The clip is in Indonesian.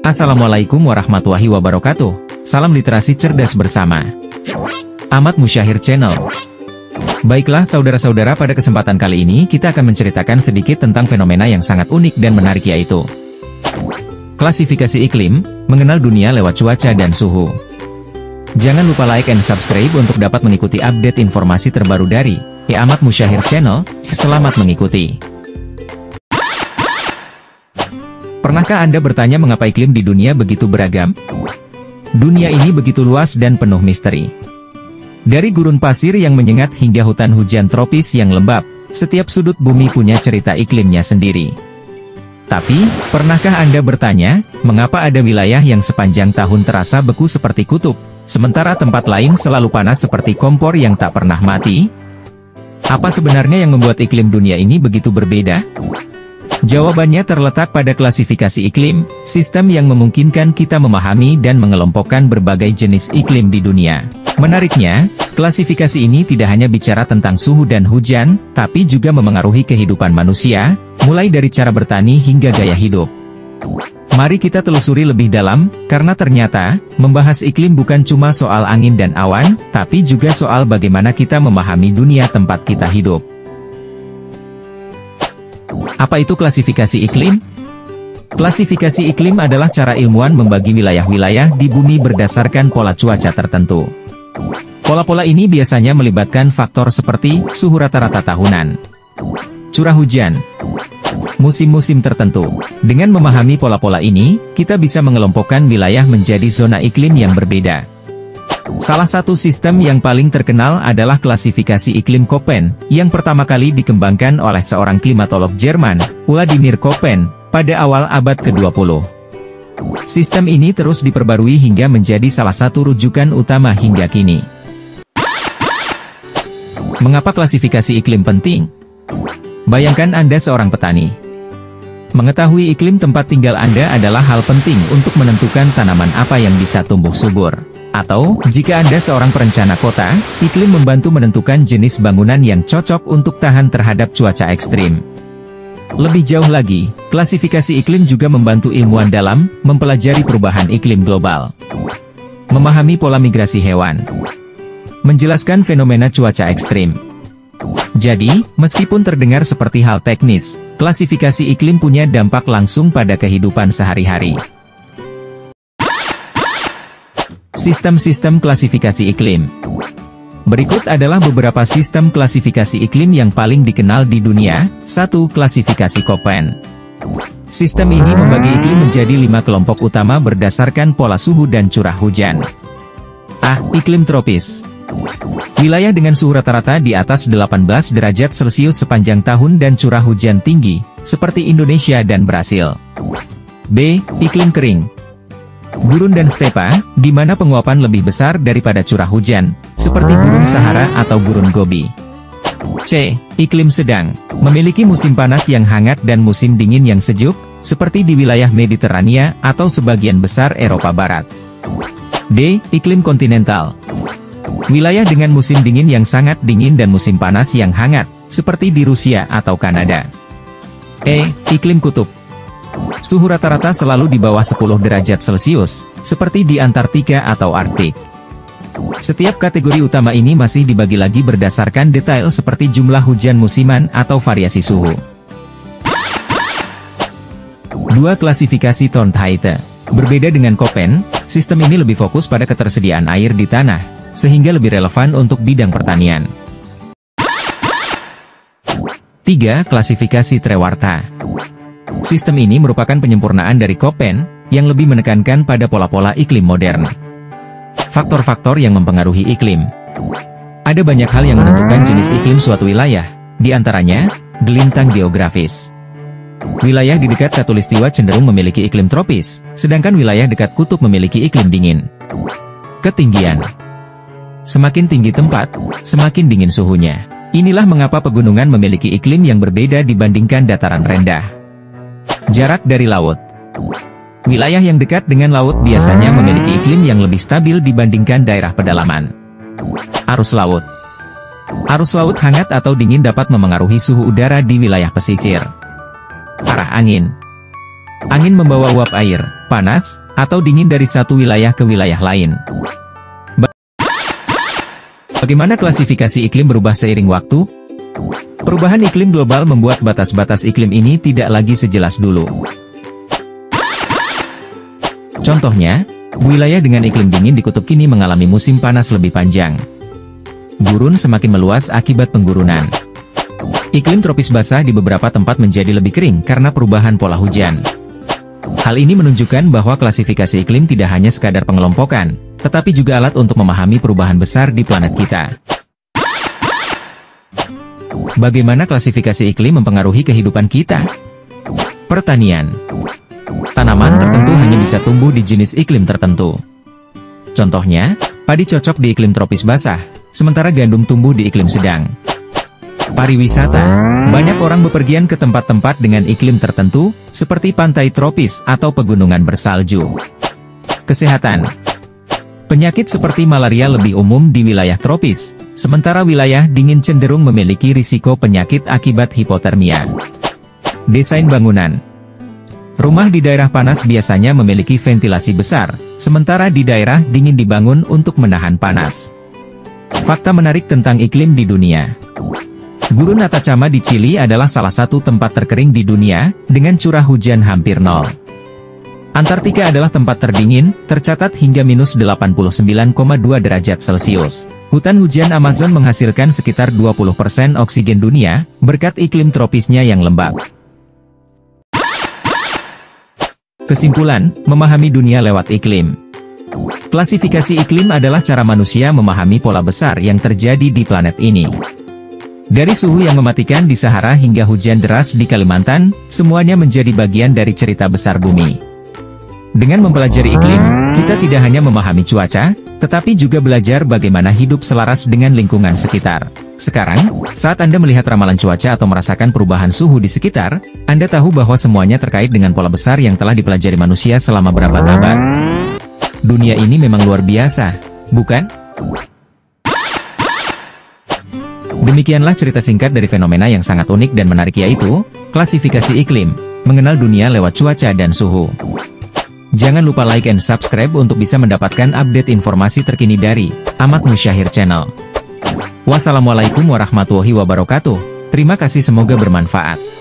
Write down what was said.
Assalamualaikum warahmatullahi wabarakatuh. Salam literasi cerdas bersama Ahmad Musyahir Channel. Baiklah saudara-saudara, pada kesempatan kali ini kita akan menceritakan sedikit tentang fenomena yang sangat unik dan menarik, yaitu klasifikasi iklim, mengenal dunia lewat cuaca dan suhu. Jangan lupa like and subscribe untuk dapat mengikuti update informasi terbaru dari Ahmad Musyahir Channel. Selamat mengikuti. Pernahkah Anda bertanya mengapa iklim di dunia begitu beragam? Dunia ini begitu luas dan penuh misteri. Dari gurun pasir yang menyengat hingga hutan hujan tropis yang lembab, setiap sudut bumi punya cerita iklimnya sendiri. Tapi, pernahkah Anda bertanya, mengapa ada wilayah yang sepanjang tahun terasa beku seperti kutub, sementara tempat lain selalu panas seperti kompor yang tak pernah mati? Apa sebenarnya yang membuat iklim dunia ini begitu berbeda? Jawabannya terletak pada klasifikasi iklim, sistem yang memungkinkan kita memahami dan mengelompokkan berbagai jenis iklim di dunia. Menariknya, klasifikasi ini tidak hanya bicara tentang suhu dan hujan, tapi juga memengaruhi kehidupan manusia, mulai dari cara bertani hingga gaya hidup. Mari kita telusuri lebih dalam, karena ternyata, membahas iklim bukan cuma soal angin dan awan, tapi juga soal bagaimana kita memahami dunia tempat kita hidup. Apa itu klasifikasi iklim? Klasifikasi iklim adalah cara ilmuwan membagi wilayah-wilayah di bumi berdasarkan pola cuaca tertentu. Pola-pola ini biasanya melibatkan faktor seperti suhu rata-rata tahunan, curah hujan, musim-musim tertentu. Dengan memahami pola-pola ini, kita bisa mengelompokkan wilayah menjadi zona iklim yang berbeda. Salah satu sistem yang paling terkenal adalah klasifikasi iklim Köppen, yang pertama kali dikembangkan oleh seorang klimatolog Jerman, Wladimir Köppen, pada awal abad ke-20. Sistem ini terus diperbarui hingga menjadi salah satu rujukan utama hingga kini. Mengapa klasifikasi iklim penting? Bayangkan Anda seorang petani. Mengetahui iklim tempat tinggal Anda adalah hal penting untuk menentukan tanaman apa yang bisa tumbuh subur. Atau, jika Anda seorang perencana kota, iklim membantu menentukan jenis bangunan yang cocok untuk tahan terhadap cuaca ekstrim. Lebih jauh lagi, klasifikasi iklim juga membantu ilmuwan dalam mempelajari perubahan iklim global, memahami pola migrasi hewan, menjelaskan fenomena cuaca ekstrim. Jadi, meskipun terdengar seperti hal teknis, klasifikasi iklim punya dampak langsung pada kehidupan sehari-hari. Sistem-sistem klasifikasi iklim. Berikut adalah beberapa sistem klasifikasi iklim yang paling dikenal di dunia. 1. Klasifikasi Köppen. Sistem ini membagi iklim menjadi 5 kelompok utama berdasarkan pola suhu dan curah hujan. A. Iklim tropis. Wilayah dengan suhu rata-rata di atas 18 derajat Celcius sepanjang tahun dan curah hujan tinggi, seperti Indonesia dan Brasil. B. Iklim kering. Gurun dan stepa, di mana penguapan lebih besar daripada curah hujan, seperti Gurun Sahara atau Gurun Gobi. C. Iklim sedang, memiliki musim panas yang hangat dan musim dingin yang sejuk, seperti di wilayah Mediterania atau sebagian besar Eropa Barat. D. Iklim kontinental. Wilayah dengan musim dingin yang sangat dingin dan musim panas yang hangat, seperti di Rusia atau Kanada. E. Iklim kutub. Suhu rata-rata selalu di bawah 10 derajat Celcius, seperti di Antartika atau Arktik. Setiap kategori utama ini masih dibagi lagi berdasarkan detail seperti jumlah hujan musiman atau variasi suhu. 2. Klasifikasi Trondheim. Berbeda dengan Köppen, sistem ini lebih fokus pada ketersediaan air di tanah, sehingga lebih relevan untuk bidang pertanian. 3. Klasifikasi Trewarta. Sistem ini merupakan penyempurnaan dari Köppen, yang lebih menekankan pada pola-pola iklim modern. Faktor-faktor yang mempengaruhi iklim. Ada banyak hal yang menentukan jenis iklim suatu wilayah, di antaranya, gelintang geografis. Wilayah di dekat khatulistiwa cenderung memiliki iklim tropis, sedangkan wilayah dekat kutub memiliki iklim dingin. Ketinggian. Semakin tinggi tempat, semakin dingin suhunya. Inilah mengapa pegunungan memiliki iklim yang berbeda dibandingkan dataran rendah. Jarak dari laut. Wilayah yang dekat dengan laut biasanya memiliki iklim yang lebih stabil dibandingkan daerah pedalaman. Arus laut. Arus laut hangat atau dingin dapat memengaruhi suhu udara di wilayah pesisir. Arah angin. Angin membawa uap air, panas, atau dingin dari satu wilayah ke wilayah lain. Bagaimana klasifikasi iklim berubah seiring waktu? Perubahan iklim global membuat batas-batas iklim ini tidak lagi sejelas dulu. Contohnya, wilayah dengan iklim dingin di kutub kini mengalami musim panas lebih panjang. Gurun semakin meluas akibat penggurunan. Iklim tropis basah di beberapa tempat menjadi lebih kering karena perubahan pola hujan. Hal ini menunjukkan bahwa klasifikasi iklim tidak hanya sekadar pengelompokan, tetapi juga alat untuk memahami perubahan besar di planet kita. Bagaimana klasifikasi iklim mempengaruhi kehidupan kita? Pertanian. Tanaman tertentu hanya bisa tumbuh di jenis iklim tertentu. Contohnya, padi cocok di iklim tropis basah, sementara gandum tumbuh di iklim sedang. Pariwisata. Banyak orang bepergian ke tempat-tempat dengan iklim tertentu, seperti pantai tropis atau pegunungan bersalju. Kesehatan. Penyakit seperti malaria lebih umum di wilayah tropis, sementara wilayah dingin cenderung memiliki risiko penyakit akibat hipotermia. Desain bangunan. Rumah di daerah panas biasanya memiliki ventilasi besar, sementara di daerah dingin dibangun untuk menahan panas. Fakta menarik tentang iklim di dunia. Gurun Atacama di Chili adalah salah satu tempat terkering di dunia, dengan curah hujan hampir nol. Antartika adalah tempat terdingin, tercatat hingga minus 89,2 derajat Celcius. Hutan hujan Amazon menghasilkan sekitar 20% oksigen dunia, berkat iklim tropisnya yang lembab. Kesimpulan, memahami dunia lewat iklim. Klasifikasi iklim adalah cara manusia memahami pola besar yang terjadi di planet ini. Dari suhu yang mematikan di Sahara hingga hujan deras di Kalimantan, semuanya menjadi bagian dari cerita besar bumi. Dengan mempelajari iklim, kita tidak hanya memahami cuaca, tetapi juga belajar bagaimana hidup selaras dengan lingkungan sekitar. Sekarang, saat Anda melihat ramalan cuaca atau merasakan perubahan suhu di sekitar, Anda tahu bahwa semuanya terkait dengan pola besar yang telah dipelajari manusia selama berabad-abad. Dunia ini memang luar biasa, bukan? Demikianlah cerita singkat dari fenomena yang sangat unik dan menarik, yaitu klasifikasi iklim, mengenal dunia lewat cuaca dan suhu. Jangan lupa like and subscribe untuk bisa mendapatkan update informasi terkini dari Ahmad Musyahir Channel. Wassalamualaikum warahmatullahi wabarakatuh. Terima kasih, semoga bermanfaat.